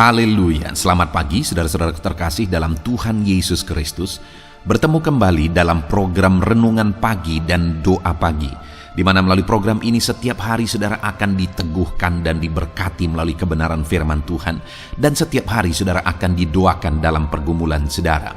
Haleluya, selamat pagi saudara-saudara terkasih dalam Tuhan Yesus Kristus. Bertemu kembali dalam program Renungan Pagi dan Doa Pagi, di mana melalui program ini setiap hari saudara akan diteguhkan dan diberkati melalui kebenaran firman Tuhan. Dan setiap hari saudara akan didoakan dalam pergumulan saudara.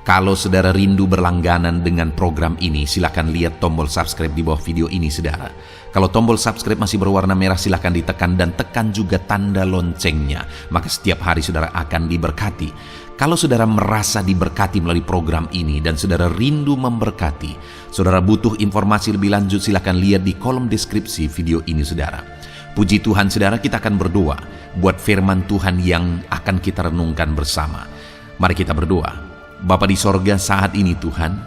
Kalau saudara rindu berlangganan dengan program ini, silakan lihat tombol subscribe di bawah video ini saudara. Kalau tombol subscribe masih berwarna merah, silakan ditekan dan tekan juga tanda loncengnya. Maka setiap hari saudara akan diberkati. Kalau saudara merasa diberkati melalui program ini dan saudara rindu memberkati, saudara butuh informasi lebih lanjut, silakan lihat di kolom deskripsi video ini saudara. Puji Tuhan saudara, kita akan berdoa buat firman Tuhan yang akan kita renungkan bersama. Mari kita berdoa. Bapa di sorga, saat ini Tuhan,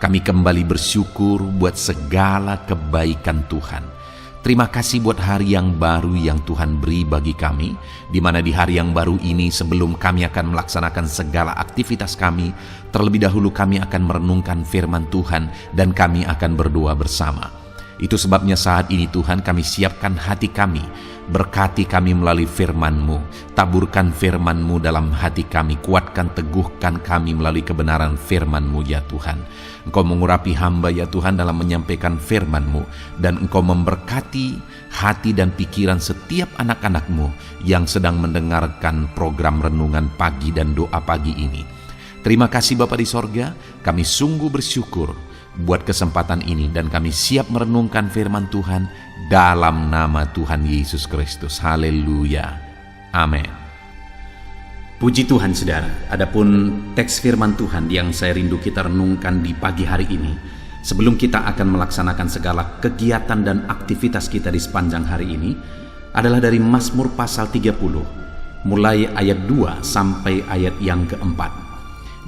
kami kembali bersyukur buat segala kebaikan Tuhan. Terima kasih buat hari yang baru yang Tuhan beri bagi kami, di mana di hari yang baru ini sebelum kami akan melaksanakan segala aktivitas kami, terlebih dahulu kami akan merenungkan firman Tuhan dan kami akan berdoa bersama. Itu sebabnya saat ini Tuhan kami siapkan hati kami, berkati kami melalui firman-Mu, taburkan firman-Mu dalam hati kami, kuatkan teguhkan kami melalui kebenaran firman-Mu ya Tuhan. Engkau mengurapi hamba ya Tuhan dalam menyampaikan firman-Mu, dan Engkau memberkati hati dan pikiran setiap anak-anak-Mu yang sedang mendengarkan program Renungan Pagi dan Doa Pagi ini. Terima kasih Bapa di sorga, kami sungguh bersyukur buat kesempatan ini dan kami siap merenungkan firman Tuhan dalam nama Tuhan Yesus Kristus. Haleluya. Amin. Puji Tuhan saudara, adapun teks firman Tuhan yang saya rindu kita renungkan di pagi hari ini, sebelum kita akan melaksanakan segala kegiatan dan aktivitas kita di sepanjang hari ini, adalah dari Mazmur pasal 30, mulai ayat 2 sampai ayat yang keempat.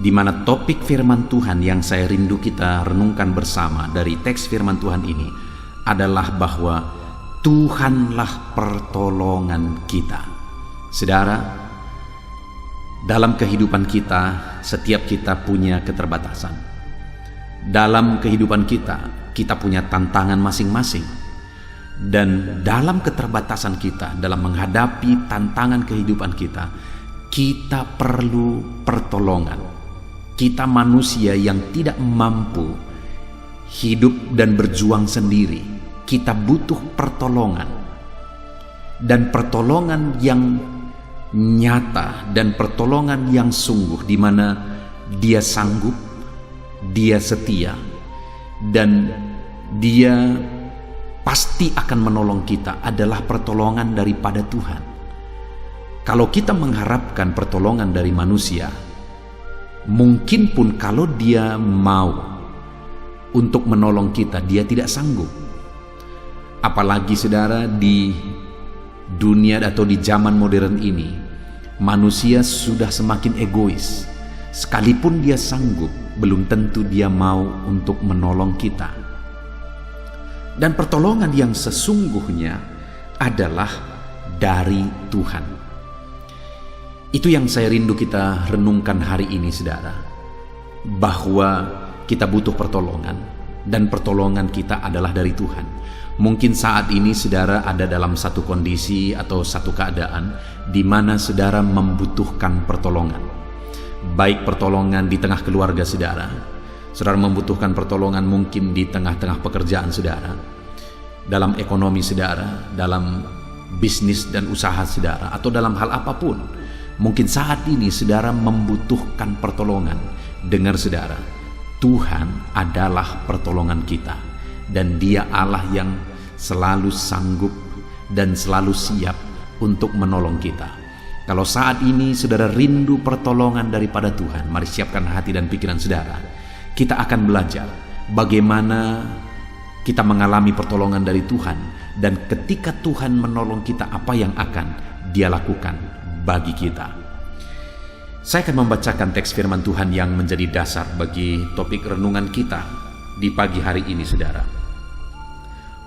Di mana topik firman Tuhan yang saya rindu kita renungkan bersama dari teks firman Tuhan ini adalah bahwa Tuhanlah pertolongan kita. Saudara, dalam kehidupan kita, setiap kita punya keterbatasan. Dalam kehidupan kita, kita punya tantangan masing-masing. Dan dalam keterbatasan kita, dalam menghadapi tantangan kehidupan kita, kita perlu pertolongan. Kita manusia yang tidak mampu hidup dan berjuang sendiri. Kita butuh pertolongan. Dan pertolongan yang nyata dan pertolongan yang sungguh, di mana Dia sanggup, Dia setia, dan Dia pasti akan menolong kita adalah pertolongan daripada Tuhan. Kalau kita mengharapkan pertolongan dari manusia, mungkin pun kalau Dia mau untuk menolong kita, Dia tidak sanggup. Apalagi saudara, di dunia atau di zaman modern ini, manusia sudah semakin egois. Sekalipun dia sanggup, belum tentu dia mau untuk menolong kita. Dan pertolongan yang sesungguhnya adalah dari Tuhan. Itu yang saya rindu kita renungkan hari ini saudara, bahwa kita butuh pertolongan dan pertolongan kita adalah dari Tuhan. Mungkin saat ini saudara ada dalam satu kondisi atau satu keadaan di mana saudara membutuhkan pertolongan. Baik pertolongan di tengah keluarga saudara, saudara membutuhkan pertolongan mungkin di tengah-tengah pekerjaan saudara, dalam ekonomi saudara, dalam bisnis dan usaha saudara, atau dalam hal apapun. Mungkin saat ini saudara membutuhkan pertolongan. Dengar saudara, Tuhan adalah pertolongan kita, dan Dia Allah yang selalu sanggup dan selalu siap untuk menolong kita. Kalau saat ini saudara rindu pertolongan daripada Tuhan, mari siapkan hati dan pikiran saudara. Kita akan belajar bagaimana kita mengalami pertolongan dari Tuhan, dan ketika Tuhan menolong kita, apa yang akan Dia lakukan bagi kita. Saya akan membacakan teks firman Tuhan yang menjadi dasar bagi topik renungan kita di pagi hari ini saudara.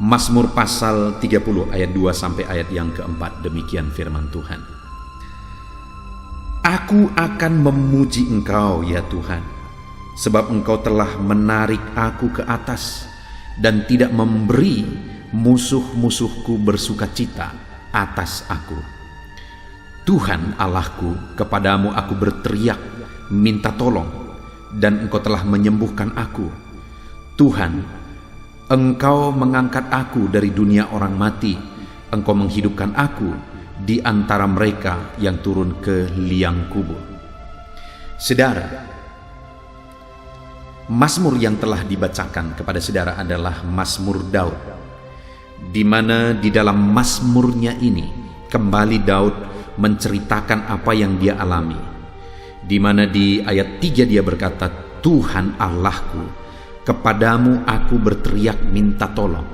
Mazmur pasal 30 ayat 2 sampai ayat yang keempat, demikian firman Tuhan. Aku akan memuji Engkau ya Tuhan, sebab Engkau telah menarik aku ke atas dan tidak memberi musuh-musuhku bersukacita atas aku. Tuhan Allahku, kepadamu aku berteriak minta tolong, dan Engkau telah menyembuhkan aku. Tuhan, Engkau mengangkat aku dari dunia orang mati, Engkau menghidupkan aku di antara mereka yang turun ke liang kubur. Saudara, Mazmur yang telah dibacakan kepada saudara adalah Mazmur Daud, di mana di dalam Mazmurnya ini kembali Daud menceritakan apa yang dia alami, di mana di ayat 3 dia berkata, Tuhan Allahku, kepadamu aku berteriak minta tolong.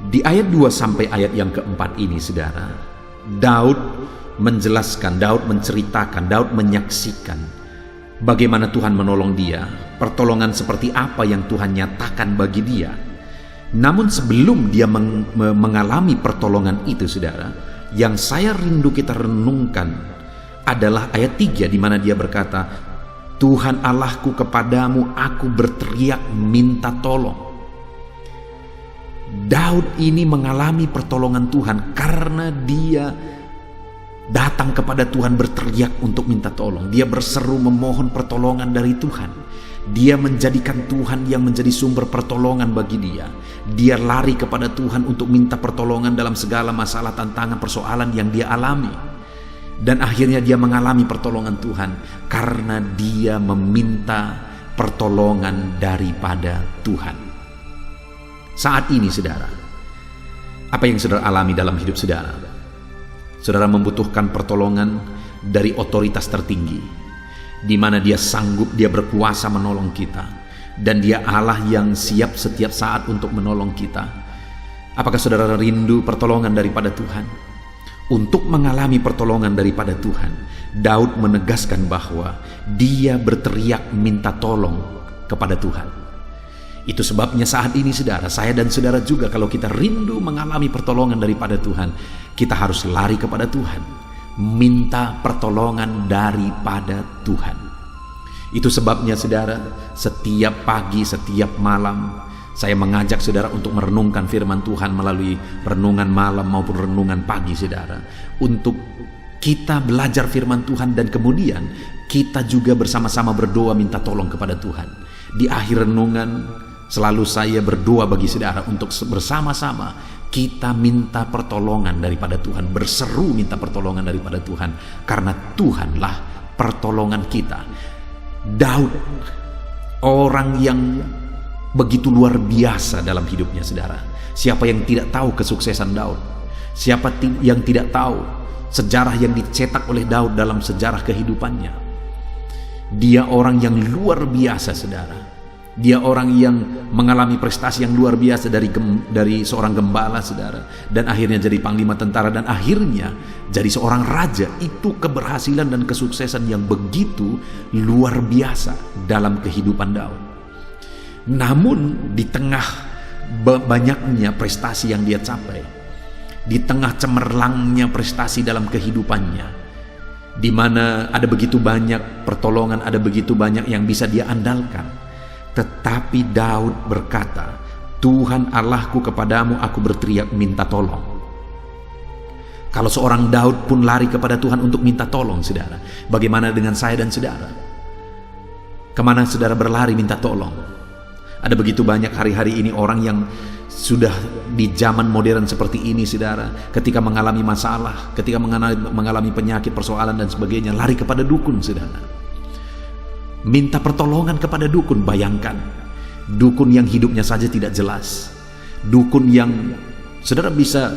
Di ayat 2 sampai ayat yang keempat ini saudara, Daud menjelaskan, Daud menceritakan, Daud menyaksikan bagaimana Tuhan menolong dia, pertolongan seperti apa yang Tuhan nyatakan bagi dia. Namun sebelum dia mengalami pertolongan itu saudara, yang saya rindu kita renungkan adalah ayat 3 di mana dia berkata, Tuhan Allahku, kepadamu aku berteriak minta tolong. Daud ini mengalami pertolongan Tuhan karena dia datang kepada Tuhan berteriak untuk minta tolong. Dia berseru memohon pertolongan dari Tuhan. Dia menjadikan Tuhan yang menjadi sumber pertolongan bagi dia. Dia lari kepada Tuhan untuk minta pertolongan dalam segala masalah, tantangan, persoalan yang dia alami. Dan akhirnya dia mengalami pertolongan Tuhan karena dia meminta pertolongan daripada Tuhan. Saat ini saudara, apa yang saudara alami dalam hidup saudara? Saudara membutuhkan pertolongan dari otoritas tertinggi, di mana dia sanggup, dia berkuasa menolong kita, dan dia Allah yang siap setiap saat untuk menolong kita. Apakah saudara rindu pertolongan daripada Tuhan? Untuk mengalami pertolongan daripada Tuhan, Daud menegaskan bahwa dia berteriak minta tolong kepada Tuhan. Itu sebabnya saat ini saudara, saya dan saudara juga, kalau kita rindu mengalami pertolongan daripada Tuhan, kita harus lari kepada Tuhan, minta pertolongan daripada Tuhan. Itu sebabnya saudara, setiap pagi, setiap malam, saya mengajak saudara untuk merenungkan firman Tuhan melalui renungan malam maupun renungan pagi saudara, untuk kita belajar firman Tuhan dan kemudian kita juga bersama-sama berdoa minta tolong kepada Tuhan. Di akhir renungan selalu saya berdoa bagi saudara untuk bersama-sama kita minta pertolongan daripada Tuhan, berseru minta pertolongan daripada Tuhan, karena Tuhanlah pertolongan kita. Daud, orang yang begitu luar biasa dalam hidupnya saudara. Siapa yang tidak tahu kesuksesan Daud? Siapa yang tidak tahu sejarah yang dicetak oleh Daud dalam sejarah kehidupannya? Dia orang yang luar biasa saudara. Dia orang yang mengalami prestasi yang luar biasa dari seorang gembala saudara, dan akhirnya jadi panglima tentara, dan akhirnya jadi seorang raja. Itu keberhasilan dan kesuksesan yang begitu luar biasa dalam kehidupan Daud. Namun di tengah banyaknya prestasi yang dia capai, di tengah cemerlangnya prestasi dalam kehidupannya, di mana ada begitu banyak pertolongan, ada begitu banyak yang bisa dia andalkan, tetapi Daud berkata, Tuhan Allahku, kepadamu aku berteriak minta tolong. Kalau seorang Daud pun lari kepada Tuhan untuk minta tolong saudara, bagaimana dengan saya dan saudara? Kemana saudara berlari minta tolong? Ada begitu banyak hari-hari ini orang yang sudah di zaman modern seperti ini saudara, ketika mengalami masalah, ketika mengalami penyakit, persoalan dan sebagainya, lari kepada dukun saudara, minta pertolongan kepada dukun. Bayangkan, dukun yang hidupnya saja tidak jelas, dukun yang saudara bisa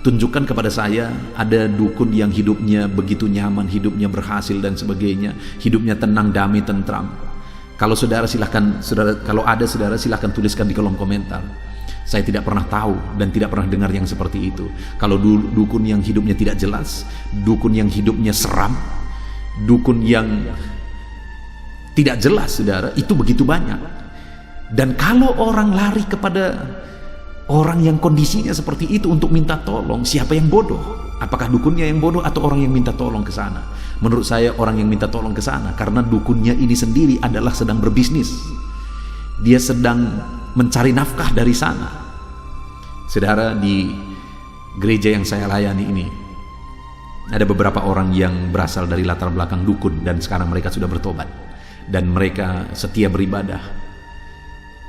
tunjukkan kepada saya, ada dukun yang hidupnya begitu nyaman, hidupnya berhasil dan sebagainya, hidupnya tenang, damai, tentram. Kalau saudara silahkan, kalau ada saudara silahkan tuliskan di kolom komentar. Saya tidak pernah tahu dan tidak pernah dengar yang seperti itu. Kalau dukun yang hidupnya tidak jelas, dukun yang hidupnya seram, dukun yang tidak jelas saudara, itu begitu banyak. Dan kalau orang lari kepada orang yang kondisinya seperti itu untuk minta tolong, siapa yang bodoh? Apakah dukunnya yang bodoh atau orang yang minta tolong ke sana? Menurut saya orang yang minta tolong ke sana, karena dukunnya ini sendiri adalah sedang berbisnis. Dia sedang mencari nafkah dari sana. Saudara, di gereja yang saya layani ini, Ada beberapa orang yang berasal dari latar belakang dukun dan sekarang mereka sudah bertobat dan mereka setia beribadah.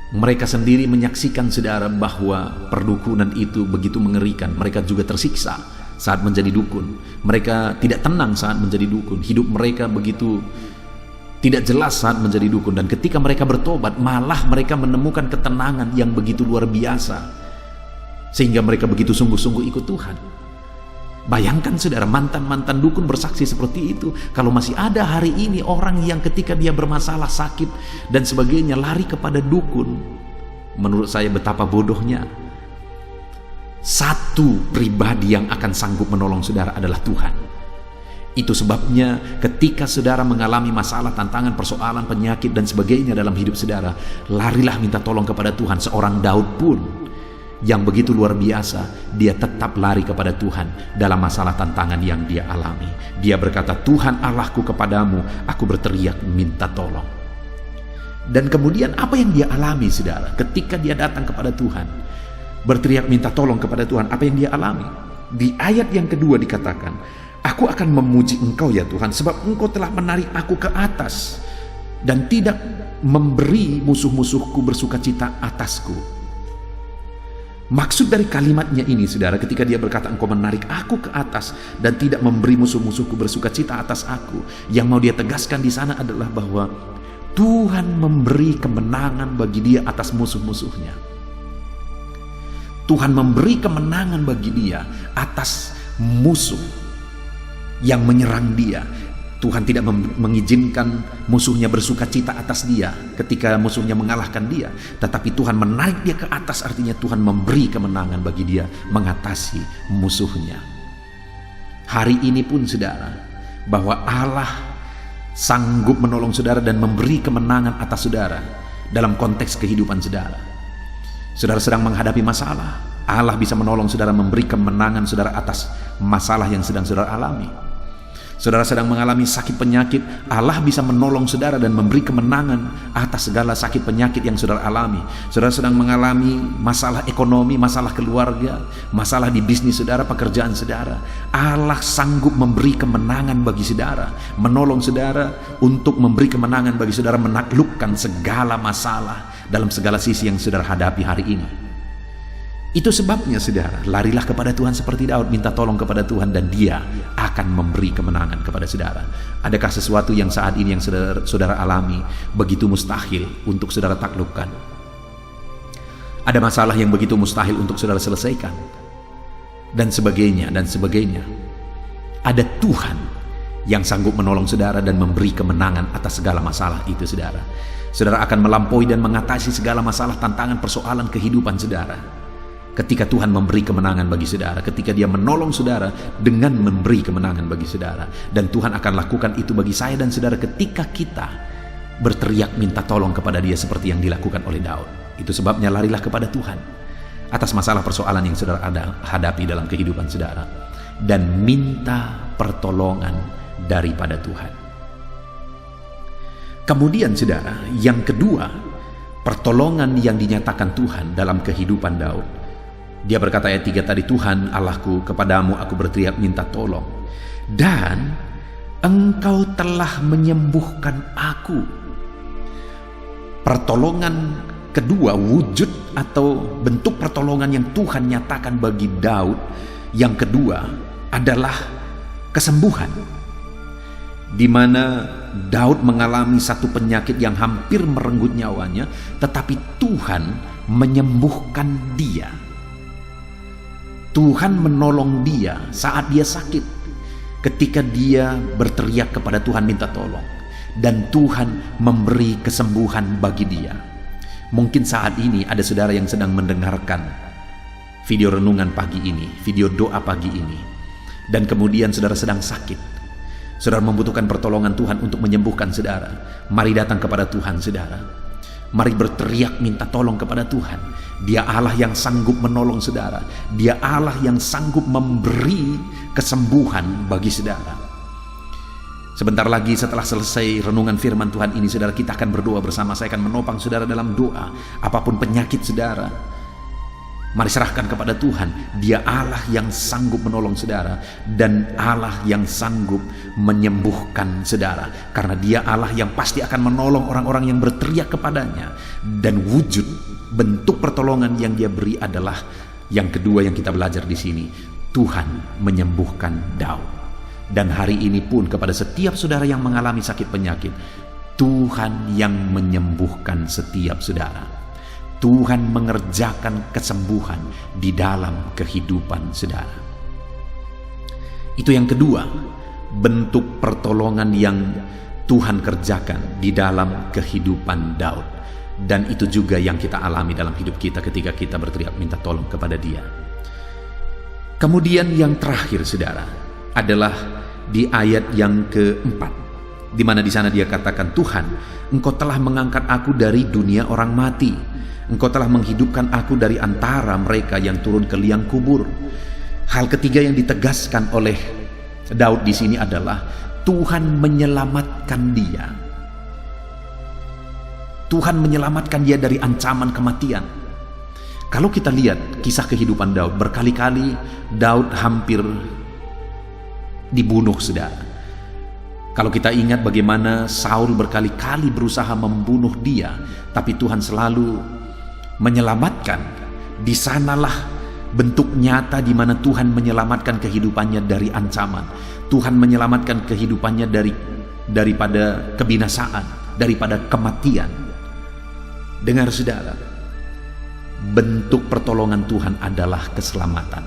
Mereka sendiri menyaksikan saudara bahwa perdukunan itu begitu mengerikan. Mereka juga tersiksa saat menjadi dukun. Mereka tidak tenang saat menjadi dukun. Hidup mereka begitu tidak jelas saat menjadi dukun. Dan ketika mereka bertobat, malah mereka menemukan ketenangan yang begitu luar biasa, sehingga mereka begitu sungguh-sungguh ikut Tuhan. Bayangkan saudara, mantan-mantan dukun bersaksi seperti itu. Kalau masih ada hari ini orang yang ketika dia bermasalah, sakit dan sebagainya lari kepada dukun, menurut saya betapa bodohnya. Satu pribadi yang akan sanggup menolong saudara adalah Tuhan. Itu sebabnya ketika saudara mengalami masalah, tantangan, persoalan, penyakit dan sebagainya dalam hidup saudara, larilah minta tolong kepada Tuhan. Seorang Daud pun yang begitu luar biasa, dia tetap lari kepada Tuhan dalam masalah tantangan yang dia alami. Dia berkata, Tuhan Allahku, kepadamu aku berteriak minta tolong. Dan kemudian apa yang dia alami saudara ketika dia datang kepada Tuhan, berteriak minta tolong kepada Tuhan? Apa yang dia alami? Di ayat yang kedua dikatakan, aku akan memuji Engkau ya Tuhan, sebab Engkau telah menarik aku ke atas dan tidak memberi musuh-musuhku bersukacita atasku. Maksud dari kalimatnya ini saudara, ketika dia berkata engkau menarik aku ke atas dan tidak memberi musuh-musuhku bersukacita atas aku, yang mau dia tegaskan di sana adalah bahwa Tuhan memberi kemenangan bagi dia atas musuh-musuhnya. Tuhan memberi kemenangan bagi dia atas musuh yang menyerang dia. Tuhan tidak mengizinkan musuhnya bersukacita atas dia ketika musuhnya mengalahkan dia, tetapi Tuhan menarik dia ke atas, artinya Tuhan memberi kemenangan bagi dia mengatasi musuhnya. Hari ini pun saudara, bahwa Allah sanggup menolong saudara dan memberi kemenangan atas saudara dalam konteks kehidupan saudara. Saudara sedang menghadapi masalah, Allah bisa menolong saudara, memberi kemenangan saudara atas masalah yang sedang saudara alami. Saudara sedang mengalami sakit penyakit, Allah bisa menolong saudara dan memberi kemenangan atas segala sakit penyakit yang saudara alami. Saudara sedang mengalami masalah ekonomi, masalah keluarga, masalah di bisnis saudara, pekerjaan saudara, Allah sanggup memberi kemenangan bagi saudara, menolong saudara untuk memberi kemenangan bagi saudara menaklukkan segala masalah dalam segala sisi yang saudara hadapi hari ini. Itu sebabnya saudara, larilah kepada Tuhan seperti Daud, minta tolong kepada Tuhan dan Dia akan memberi kemenangan kepada saudara. Adakah sesuatu yang saat ini yang saudara alami begitu mustahil untuk saudara taklukkan? Ada masalah yang begitu mustahil untuk saudara selesaikan? Dan sebagainya, dan sebagainya. Ada Tuhan yang sanggup menolong saudara dan memberi kemenangan atas segala masalah itu saudara. Saudara akan melampaui dan mengatasi segala masalah, tantangan, persoalan kehidupan saudara ketika Tuhan memberi kemenangan bagi saudara, ketika Dia menolong saudara dengan memberi kemenangan bagi saudara. Dan Tuhan akan lakukan itu bagi saya dan saudara ketika kita berteriak minta tolong kepada Dia seperti yang dilakukan oleh Daud. Itu sebabnya larilah kepada Tuhan atas masalah persoalan yang saudara hadapi dalam kehidupan saudara, dan minta pertolongan daripada Tuhan. Kemudian saudara, yang kedua, pertolongan yang dinyatakan Tuhan dalam kehidupan Daud. Dia berkata ayat 3 tadi, Tuhan Allahku, kepadamu aku berteriak minta tolong, dan Engkau telah menyembuhkan aku. Pertolongan kedua, wujud atau bentuk pertolongan yang Tuhan nyatakan bagi Daud yang kedua adalah kesembuhan, di mana Daud mengalami satu penyakit yang hampir merenggut nyawanya, tetapi Tuhan menyembuhkan dia. Tuhan menolong dia saat dia sakit, ketika dia berteriak kepada Tuhan minta tolong, dan Tuhan memberi kesembuhan bagi dia. Mungkin saat ini ada saudara yang sedang mendengarkan video renungan pagi ini, video doa pagi ini, dan kemudian saudara sedang sakit. Saudara membutuhkan pertolongan Tuhan untuk menyembuhkan saudara. Mari datang kepada Tuhan saudara. Mari berteriak minta tolong kepada Tuhan. Dia Allah yang sanggup menolong saudara. Dia Allah yang sanggup memberi kesembuhan bagi saudara. Sebentar lagi setelah selesai renungan firman Tuhan ini saudara, kita akan berdoa bersama. Saya akan menopang saudara dalam doa. Apapun penyakit saudara, Mari serahkan kepada Tuhan. Dia Allah yang sanggup menolong saudara dan Allah yang sanggup menyembuhkan saudara. Karena dia Allah yang pasti akan menolong orang-orang yang berteriak kepadanya. Dan wujud bentuk pertolongan yang dia beri adalah yang kedua yang kita belajar di sini. Tuhan menyembuhkan Daud. Dan hari ini pun kepada setiap saudara yang mengalami sakit penyakit, Tuhan yang menyembuhkan setiap saudara. Tuhan mengerjakan kesembuhan di dalam kehidupan saudara. Itu yang kedua, bentuk pertolongan yang Tuhan kerjakan di dalam kehidupan Daud. Dan itu juga yang kita alami dalam hidup kita ketika kita berteriak minta tolong kepada Dia. Kemudian yang terakhir saudara adalah di ayat yang keempat, di mana di sana dia katakan, Tuhan, Engkau telah mengangkat aku dari dunia orang mati. Engkau telah menghidupkan aku dari antara mereka yang turun ke liang kubur. Hal ketiga yang ditegaskan oleh Daud di sini adalah Tuhan menyelamatkan dia. Tuhan menyelamatkan dia dari ancaman kematian. Kalau kita lihat kisah kehidupan Daud, berkali-kali Daud hampir dibunuh, saudara. Kalau kita ingat bagaimana Saul berkali-kali berusaha membunuh dia, tapi Tuhan selalu menyelamatkan. Di sanalah bentuk nyata di mana Tuhan menyelamatkan kehidupannya dari ancaman. Tuhan menyelamatkan kehidupannya daripada kebinasaan, daripada kematian. Dengar saudara, bentuk pertolongan Tuhan adalah keselamatan.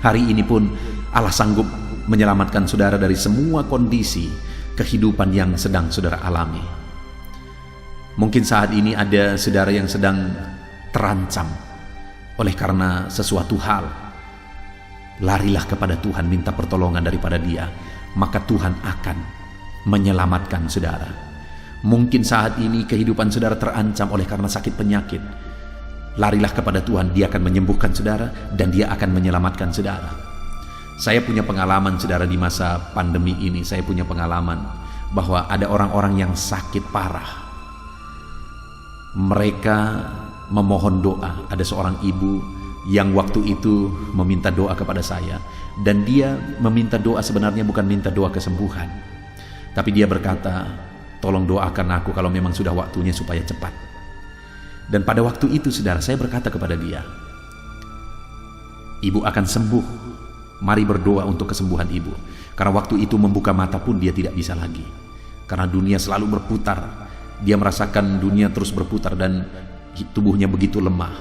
Hari ini pun Allah sanggup menyelamatkan saudara dari semua kondisi kehidupan yang sedang saudara alami. Mungkin saat ini ada saudara yang sedang terancam oleh karena sesuatu hal. Larilah kepada Tuhan, minta pertolongan daripada Dia, maka Tuhan akan menyelamatkan saudara. Mungkin saat ini kehidupan saudara terancam oleh karena sakit penyakit. Larilah kepada Tuhan, Dia akan menyembuhkan saudara dan Dia akan menyelamatkan saudara. Saya punya pengalaman saudara di masa pandemi ini. Saya punya pengalaman bahwa ada orang-orang yang sakit parah. Mereka memohon doa. Ada seorang ibu yang waktu itu meminta doa kepada saya, dan dia meminta doa sebenarnya bukan minta doa kesembuhan, tapi dia berkata, tolong doakan aku kalau memang sudah waktunya supaya cepat. Dan pada waktu itu saudara, saya berkata kepada dia, ibu akan sembuh, mari berdoa untuk kesembuhan ibu. Karena waktu itu membuka mata pun dia tidak bisa lagi, karena dunia selalu berputar. Dia merasakan dunia terus berputar dan tubuhnya begitu lemah.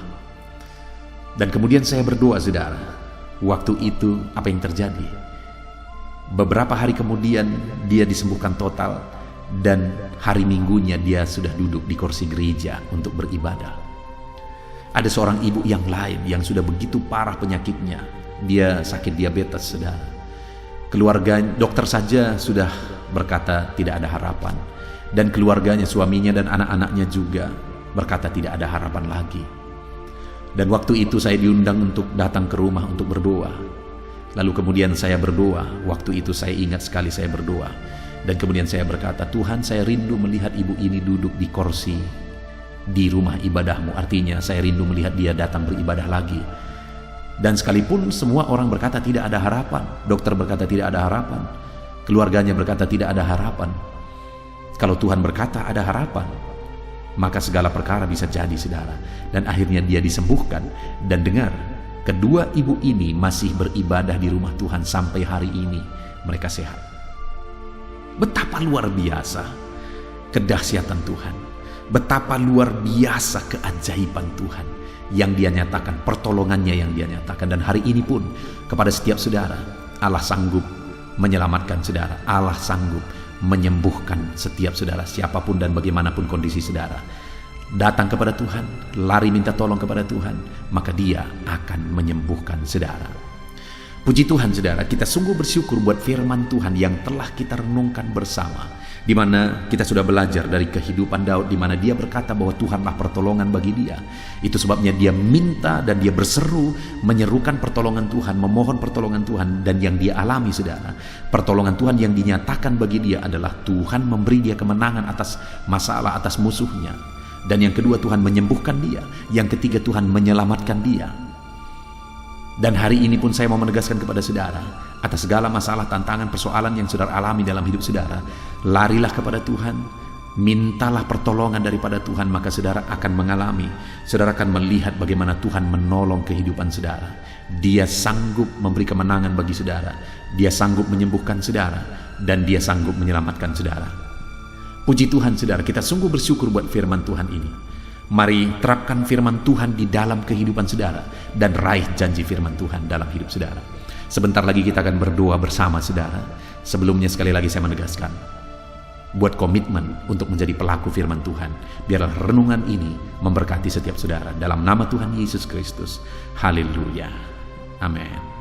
Dan kemudian saya berdoa saudara. Waktu itu apa yang terjadi? Beberapa hari kemudian dia disembuhkan total, dan hari Minggunya dia sudah duduk di kursi gereja untuk beribadah. Ada seorang ibu yang lain yang sudah begitu parah penyakitnya. Dia sakit diabetes saudara. Keluarga dokter saja sudah berkata tidak ada harapan. Dan keluarganya, suaminya dan anak-anaknya juga berkata tidak ada harapan lagi. Dan waktu itu saya diundang untuk datang ke rumah untuk berdoa. Lalu kemudian saya berdoa. Waktu itu saya ingat sekali saya berdoa. Dan kemudian saya berkata, Tuhan, saya rindu melihat ibu ini duduk di kursi di rumah ibadahmu. Artinya saya rindu melihat dia datang beribadah lagi. Dan sekalipun semua orang berkata tidak ada harapan, dokter berkata tidak ada harapan, keluarganya berkata tidak ada harapan, kalau Tuhan berkata ada harapan, maka segala perkara bisa jadi saudara. Dan akhirnya dia disembuhkan. Dan dengar, kedua ibu ini masih beribadah di rumah Tuhan sampai hari ini. Mereka sehat. Betapa luar biasa kedahsyatan Tuhan. Betapa luar biasa keajaiban Tuhan yang Dia nyatakan, pertolongannya yang Dia nyatakan. Dan hari ini pun kepada setiap saudara, Allah sanggup menyelamatkan saudara. Allah sanggup menyembuhkan setiap saudara, siapapun dan bagaimanapun kondisi saudara. Datang kepada Tuhan, lari minta tolong kepada Tuhan, maka Dia akan menyembuhkan saudara. Puji Tuhan saudara, kita sungguh bersyukur buat firman Tuhan yang telah kita renungkan bersama, di mana kita sudah belajar dari kehidupan Daud, di mana dia berkata bahwa Tuhanlah pertolongan bagi dia. Itu sebabnya dia minta dan dia berseru, menyerukan pertolongan Tuhan, memohon pertolongan Tuhan. Dan yang dia alami saudara, pertolongan Tuhan yang dinyatakan bagi dia adalah Tuhan memberi dia kemenangan atas masalah, atas musuhnya. Dan yang kedua, Tuhan menyembuhkan dia. Yang ketiga, Tuhan menyelamatkan dia. Dan hari ini pun saya mau menegaskan kepada saudara, atas segala masalah, tantangan, persoalan yang saudara alami dalam hidup saudara, larilah kepada Tuhan, mintalah pertolongan daripada Tuhan, maka saudara akan mengalami, saudara akan melihat bagaimana Tuhan menolong kehidupan saudara. Dia sanggup memberi kemenangan bagi saudara, dia sanggup menyembuhkan saudara, dan dia sanggup menyelamatkan saudara. Puji Tuhan saudara, kita sungguh bersyukur buat firman Tuhan ini. Mari terapkan firman Tuhan di dalam kehidupan saudara dan raih janji firman Tuhan dalam hidup saudara. Sebentar lagi kita akan berdoa bersama saudara. Sebelumnya sekali lagi saya menegaskan, buat komitmen untuk menjadi pelaku firman Tuhan. Biarlah renungan ini memberkati setiap saudara. Dalam nama Tuhan Yesus Kristus. Haleluya. Amin.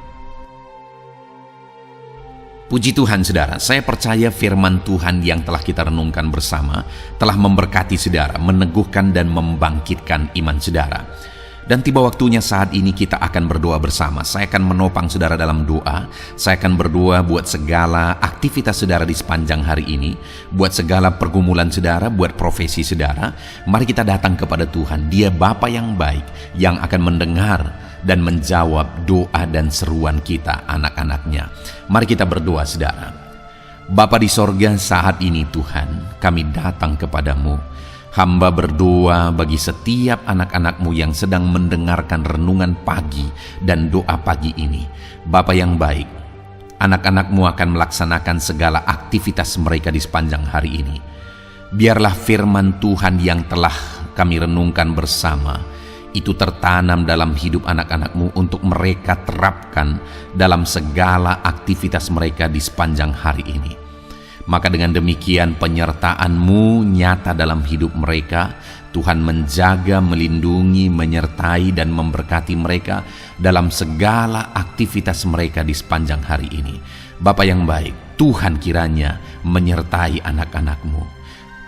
Puji Tuhan saudara, saya percaya firman Tuhan yang telah kita renungkan bersama telah memberkati saudara, meneguhkan dan membangkitkan iman saudara. Dan tiba waktunya saat ini kita akan berdoa bersama. Saya akan menopang saudara dalam doa. Saya akan berdoa buat segala aktivitas saudara di sepanjang hari ini, buat segala pergumulan saudara, buat profesi saudara. Mari kita datang kepada Tuhan. Dia Bapa yang baik, yang akan mendengar dan menjawab doa dan seruan kita, anak-anaknya. Mari kita berdoa saudara. Bapa di sorga, saat ini Tuhan, kami datang kepadamu. Hamba berdoa bagi setiap anak-anakmu yang sedang mendengarkan renungan pagi dan doa pagi ini. Bapa yang baik, anak-anakmu akan melaksanakan segala aktivitas mereka di sepanjang hari ini. Biarlah firman Tuhan yang telah kami renungkan bersama itu tertanam dalam hidup anak-anakmu untuk mereka terapkan dalam segala aktivitas mereka di sepanjang hari ini. Maka dengan demikian penyertaan-Mu nyata dalam hidup mereka. Tuhan menjaga, melindungi, menyertai dan memberkati mereka dalam segala aktivitas mereka di sepanjang hari ini. Bapa yang baik, Tuhan kiranya menyertai anak-anak-Mu.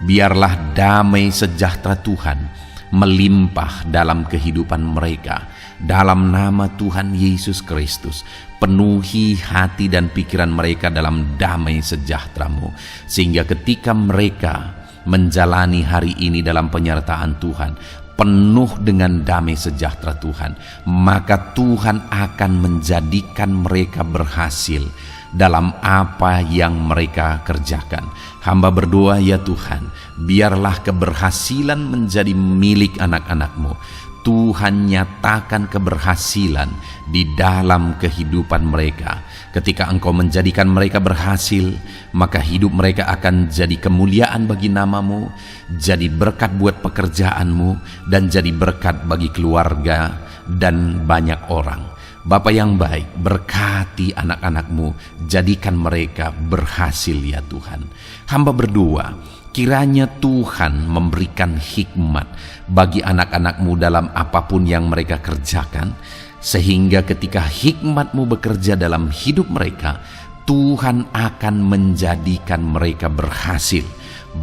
Biarlah damai sejahtera Tuhan melimpah dalam kehidupan mereka. Dalam nama Tuhan Yesus Kristus, penuhi hati dan pikiran mereka dalam damai sejahtera-Mu, sehingga ketika mereka menjalani hari ini dalam penyertaan Tuhan, penuh dengan damai sejahtera Tuhan, maka Tuhan akan menjadikan mereka berhasil dalam apa yang mereka kerjakan. Hamba berdoa ya Tuhan, biarlah keberhasilan menjadi milik anak-anak-Mu. Tuhan nyatakan keberhasilan di dalam kehidupan mereka. Ketika Engkau menjadikan mereka berhasil, maka hidup mereka akan jadi kemuliaan bagi nama-Mu, jadi berkat buat pekerjaan-Mu, dan jadi berkat bagi keluarga dan banyak orang. Bapa yang baik, berkati anak-anak-Mu, jadikan mereka berhasil ya Tuhan. Hamba berdoa, kiranya Tuhan memberikan hikmat bagi anak-anak-Mu dalam apapun yang mereka kerjakan, sehingga ketika hikmat-Mu bekerja dalam hidup mereka, Tuhan akan menjadikan mereka berhasil.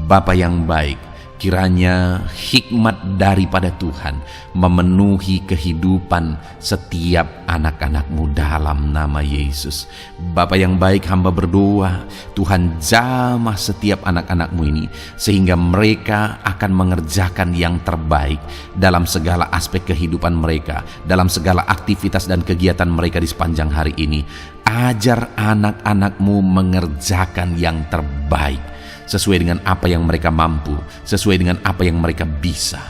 Bapa yang baik, kiranya hikmat daripada Tuhan memenuhi kehidupan setiap anak-anak-Mu dalam nama Yesus. Bapa yang baik, hamba berdoa, Tuhan jamah setiap anak-anak-Mu ini, sehingga mereka akan mengerjakan yang terbaik dalam segala aspek kehidupan mereka, dalam segala aktivitas dan kegiatan mereka di sepanjang hari ini. Ajar anak-anak-Mu mengerjakan yang terbaik, sesuai dengan apa yang mereka mampu, sesuai dengan apa yang mereka bisa.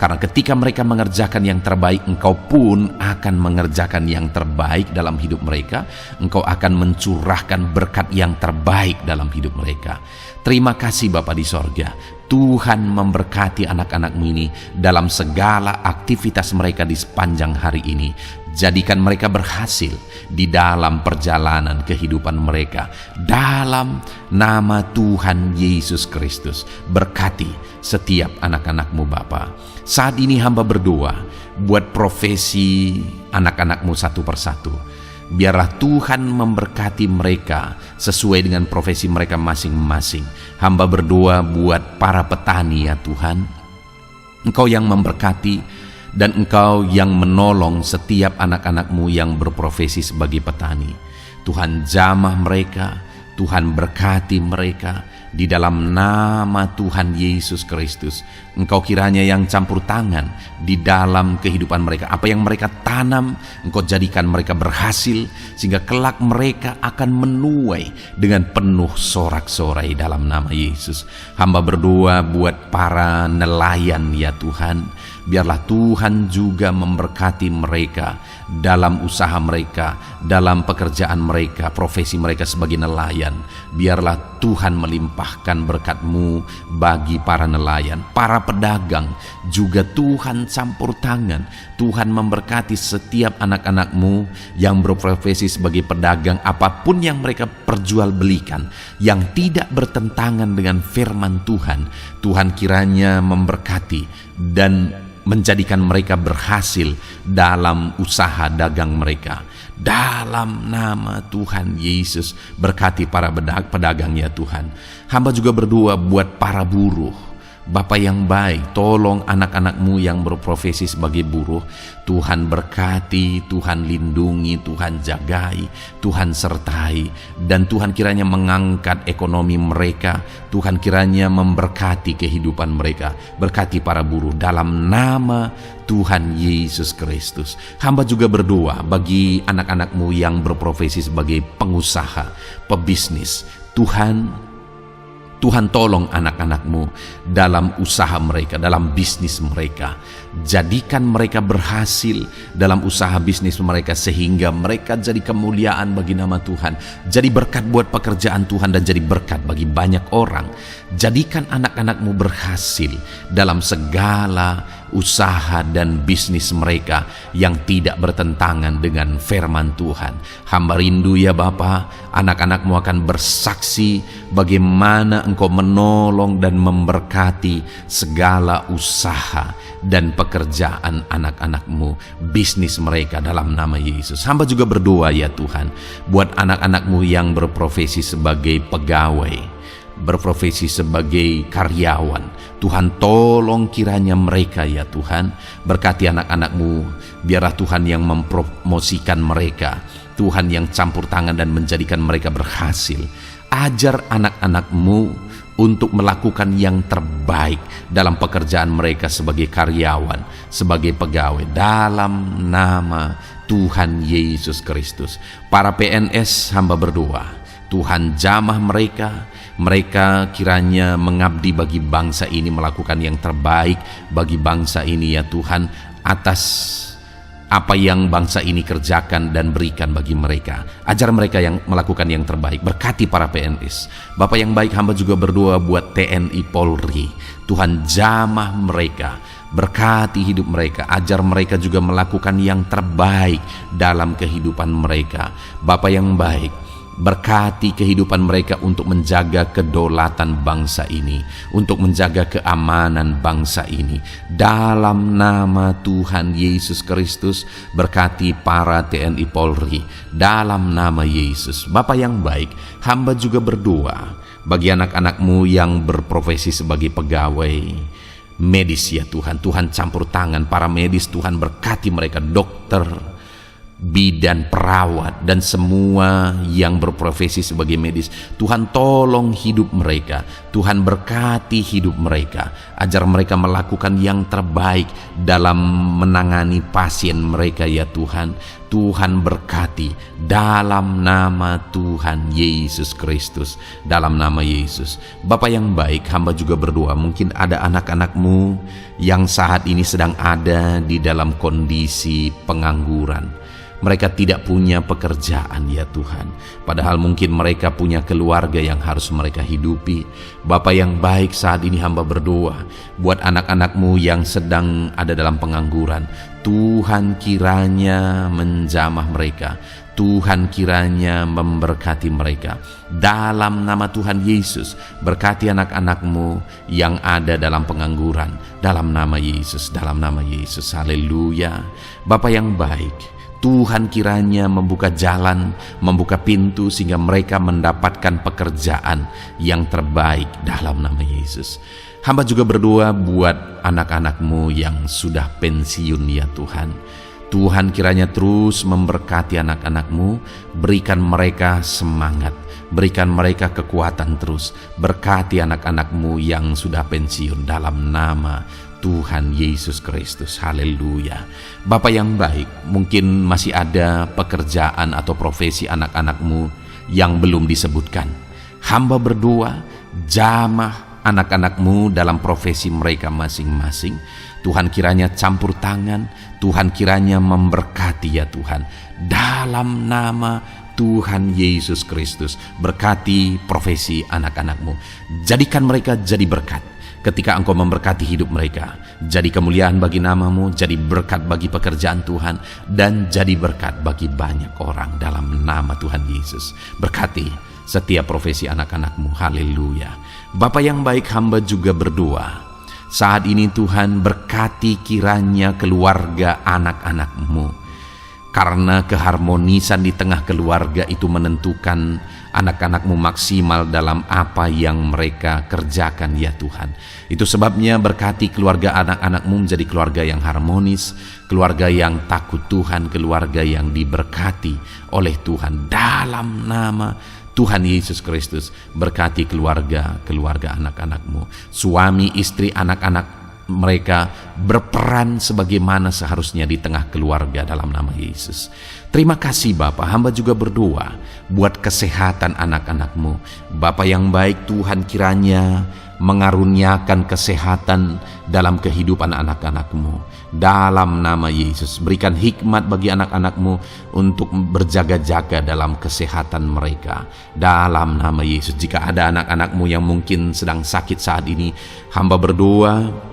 Karena ketika mereka mengerjakan yang terbaik, Engkau pun akan mengerjakan yang terbaik dalam hidup mereka. Engkau akan mencurahkan berkat yang terbaik dalam hidup mereka. Terima kasih Bapa di sorga. Tuhan memberkati anak-anak-Mu ini dalam segala aktivitas mereka di sepanjang hari ini. Jadikan mereka berhasil di dalam perjalanan kehidupan mereka. Dalam nama Tuhan Yesus Kristus, berkati setiap anak-anak-Mu Bapa. Saat ini hamba berdoa buat profesi anak-anak-Mu satu persatu. Biarlah Tuhan memberkati mereka sesuai dengan profesi mereka masing-masing. Hamba berdoa buat para petani ya Tuhan. Engkau yang memberkati dan Engkau yang menolong setiap anak-anak-Mu yang berprofesi sebagai petani. Tuhan jamah mereka, Tuhan berkati mereka di dalam nama Tuhan Yesus Kristus. Engkau kiranya yang campur tangan di dalam kehidupan mereka. Apa yang mereka tanam, Engkau jadikan mereka berhasil, sehingga kelak mereka akan menuai dengan penuh sorak-sorai dalam nama Yesus. Hamba berdoa buat para nelayan ya Tuhan. Biarlah Tuhan juga memberkati mereka dalam usaha mereka, dalam pekerjaan mereka, profesi mereka sebagai nelayan. Biarlah Tuhan melimpahkan berkat-Mu bagi para nelayan, para pedagang juga Tuhan campur tangan. Tuhan memberkati setiap anak-anak-Mu yang berprofesi sebagai pedagang, apapun yang mereka perjualbelikan yang tidak bertentangan dengan firman Tuhan. Tuhan kiranya memberkati dan menjadikan mereka berhasil dalam usaha dagang mereka. Dalam nama Tuhan Yesus, berkati para pedagang ya Tuhan. Hamba juga berdoa buat para buruh. Bapa yang baik, tolong anak-anak-Mu yang berprofesi sebagai buruh. Tuhan berkati, Tuhan lindungi, Tuhan jagai, Tuhan sertai. Dan Tuhan kiranya mengangkat ekonomi mereka. Tuhan kiranya memberkati kehidupan mereka. Berkati para buruh dalam nama Tuhan Yesus Kristus. Hamba juga berdoa bagi anak-anak-Mu yang berprofesi sebagai pengusaha, pebisnis. Tuhan tolong anak-anak-Mu dalam usaha mereka, dalam bisnis mereka. Jadikan mereka berhasil dalam usaha bisnis mereka, sehingga mereka jadi kemuliaan bagi nama Tuhan. Jadi berkat buat pekerjaan Tuhan dan jadi berkat bagi banyak orang. Jadikan anak-anak-Mu berhasil dalam segala usaha dan bisnis mereka yang tidak bertentangan dengan firman Tuhan. Hamba rindu ya Bapa, anak-anak-Mu akan bersaksi bagaimana Engkau menolong dan memberkati segala usaha dan pekerjaan anak-anak-Mu, bisnis mereka dalam nama Yesus. Hamba juga berdoa ya Tuhan buat anak-anak-Mu yang berprofesi sebagai pegawai, berprofesi sebagai karyawan. Tuhan tolong kiranya mereka ya Tuhan, berkati anak-anak-Mu. Biarlah Tuhan yang mempromosikan mereka, Tuhan yang campur tangan dan menjadikan mereka berhasil. Ajar anak-anak-Mu untuk melakukan yang terbaik dalam pekerjaan mereka sebagai karyawan, sebagai pegawai, dalam nama Tuhan Yesus Kristus. Para PNS hamba berdoa, Tuhan jamah mereka kiranya mengabdi bagi bangsa ini, melakukan yang terbaik bagi bangsa ini ya Tuhan, atas apa yang bangsa ini kerjakan dan berikan bagi mereka. Ajar mereka yang melakukan yang terbaik. Berkati para PNS. Bapak yang baik, hamba juga berdoa buat TNI Polri. Tuhan jamah mereka, berkati hidup mereka, ajar mereka juga melakukan yang terbaik dalam kehidupan mereka. Bapak yang baik, berkati kehidupan mereka untuk menjaga kedaulatan bangsa ini, untuk menjaga keamanan bangsa ini. Dalam nama Tuhan Yesus Kristus, berkati para TNI Polri dalam nama Yesus. Bapa yang baik, hamba juga berdoa bagi anak-anak-Mu yang berprofesi sebagai pegawai medis ya Tuhan. Tuhan campur tangan para medis, Tuhan berkati mereka, dokter, bidan, perawat, dan semua yang berprofesi sebagai medis. Tuhan tolong hidup mereka, Tuhan berkati hidup mereka, ajar mereka melakukan yang terbaik dalam menangani pasien mereka ya Tuhan. Tuhan berkati dalam nama Tuhan Yesus Kristus, dalam nama Yesus. Bapa yang baik, hamba juga berdoa, mungkin ada anak-anak-Mu yang saat ini sedang ada di dalam kondisi pengangguran. Mereka tidak punya pekerjaan ya Tuhan, padahal mungkin mereka punya keluarga yang harus mereka hidupi. Bapa yang baik, saat ini hamba berdoa buat anak-anak-Mu yang sedang ada dalam pengangguran. Tuhan kiranya menjamah mereka, Tuhan kiranya memberkati mereka. Dalam nama Tuhan Yesus, berkati anak-anak-Mu yang ada dalam pengangguran, dalam nama Yesus, dalam nama Yesus. Haleluya. Bapa yang baik, Tuhan kiranya membuka jalan, membuka pintu sehingga mereka mendapatkan pekerjaan yang terbaik dalam nama Yesus. Hamba juga berdoa buat anak-anak-Mu yang sudah pensiun ya Tuhan. Tuhan kiranya terus memberkati anak-anak-Mu, berikan mereka semangat, Berikan mereka kekuatan terus. Berkati anak-anak-Mu yang sudah pensiun dalam nama Tuhan Yesus Kristus. Haleluya. Bapa yang baik, mungkin masih ada pekerjaan atau profesi anak-anak-Mu yang belum disebutkan. Hamba berdoa, jamah anak-anak-Mu dalam profesi mereka masing-masing. Tuhan kiranya campur tangan, Tuhan kiranya memberkati ya Tuhan. Dalam nama Tuhan Yesus Kristus, berkati profesi anak-anak-Mu. Jadikan mereka jadi berkat. Ketika Engkau memberkati hidup mereka, jadi kemuliaan bagi nama-Mu, jadi berkat bagi pekerjaan Tuhan, dan jadi berkat bagi banyak orang dalam nama Tuhan Yesus. Berkati setiap profesi anak-anak-Mu. Haleluya. Bapa yang baik, hamba juga berdoa. Saat ini Tuhan, berkati kiranya keluarga anak-anak-Mu. Karena keharmonisan di tengah keluarga itu menentukan anak-anak-Mu maksimal dalam apa yang mereka kerjakan ya Tuhan. Itu sebabnya berkati keluarga anak-anak-Mu menjadi keluarga yang harmonis, keluarga yang takut Tuhan, keluarga yang diberkati oleh Tuhan. Dalam nama Tuhan Yesus Kristus, berkati keluarga anak-anak-Mu. Suami, istri, anak-anak mereka berperan sebagaimana seharusnya di tengah keluarga dalam nama Yesus. Terima kasih Bapa, hamba juga berdoa buat kesehatan anak-anak-Mu. Bapa yang baik, Tuhan kiranya mengaruniakan kesehatan dalam kehidupan anak-anak-Mu. Dalam nama Yesus, berikan hikmat bagi anak-anak-Mu untuk berjaga-jaga dalam kesehatan mereka. Dalam nama Yesus, jika ada anak-anak-Mu yang mungkin sedang sakit saat ini, hamba berdoa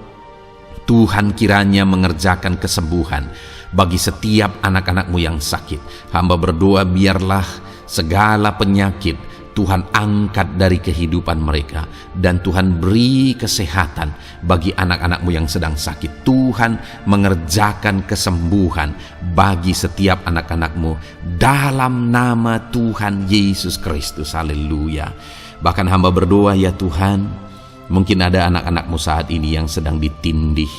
Tuhan kiranya mengerjakan kesembuhan bagi setiap anak-anak-Mu yang sakit. Hamba berdoa biarlah segala penyakit Tuhan angkat dari kehidupan mereka, dan Tuhan beri kesehatan bagi anak-anak-Mu yang sedang sakit. Tuhan mengerjakan kesembuhan bagi setiap anak-anak-Mu dalam nama Tuhan Yesus Kristus. Haleluya. Bahkan hamba berdoa ya Tuhan, mungkin ada anak-anak-Mu saat ini yang sedang ditindih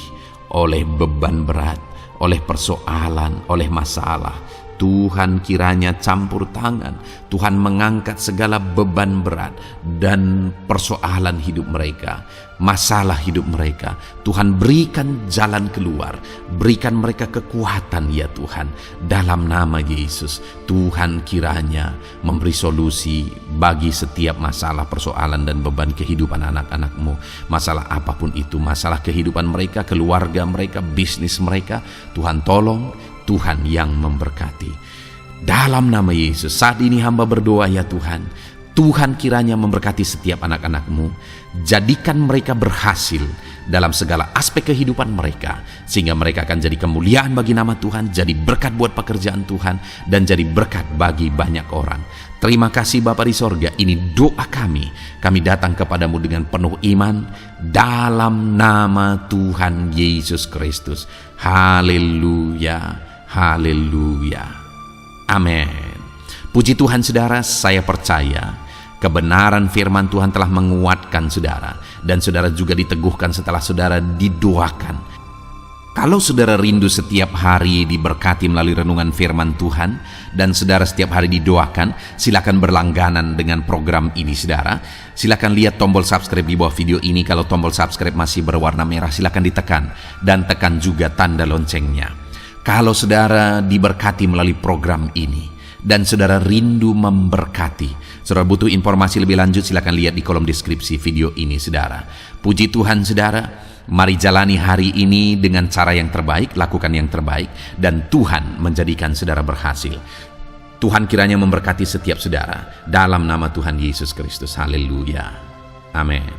oleh beban berat, oleh persoalan, oleh masalah. Tuhan kiranya campur tangan, Tuhan mengangkat segala beban berat dan persoalan hidup mereka, masalah hidup mereka. Tuhan berikan jalan keluar, berikan mereka kekuatan ya Tuhan. Dalam nama Yesus, Tuhan kiranya memberi solusi bagi setiap masalah, persoalan dan beban kehidupan anak-anak-Mu. Masalah apapun itu, masalah kehidupan mereka, keluarga mereka, bisnis mereka, Tuhan tolong, Tuhan yang memberkati. Dalam nama Yesus, saat ini hamba berdoa ya Tuhan, Tuhan kiranya memberkati setiap anak-anak-Mu. Jadikan mereka berhasil dalam segala aspek kehidupan mereka, sehingga mereka akan jadi kemuliaan bagi nama Tuhan, jadi berkat buat pekerjaan Tuhan, dan jadi berkat bagi banyak orang. Terima kasih Bapa di sorga, ini doa kami. Kami datang kepadamu dengan penuh iman, dalam nama Tuhan Yesus Kristus. Haleluya. Haleluya. Amin. Puji Tuhan saudara, saya percaya kebenaran firman Tuhan telah menguatkan saudara, dan saudara juga diteguhkan setelah saudara didoakan. Kalau saudara rindu setiap hari diberkati melalui renungan firman Tuhan, dan saudara setiap hari didoakan, silakan berlangganan dengan program ini saudara. Silakan lihat tombol subscribe di bawah video ini. Kalau tombol subscribe masih berwarna merah, silakan ditekan, dan tekan juga tanda loncengnya. Kalau saudara diberkati melalui program ini dan saudara rindu memberkati, saudara butuh informasi lebih lanjut, silakan lihat di kolom deskripsi video ini saudara. Puji Tuhan saudara, mari jalani hari ini dengan cara yang terbaik, lakukan yang terbaik, dan Tuhan menjadikan saudara berhasil. Tuhan kiranya memberkati setiap saudara dalam nama Tuhan Yesus Kristus. Haleluya. Amin.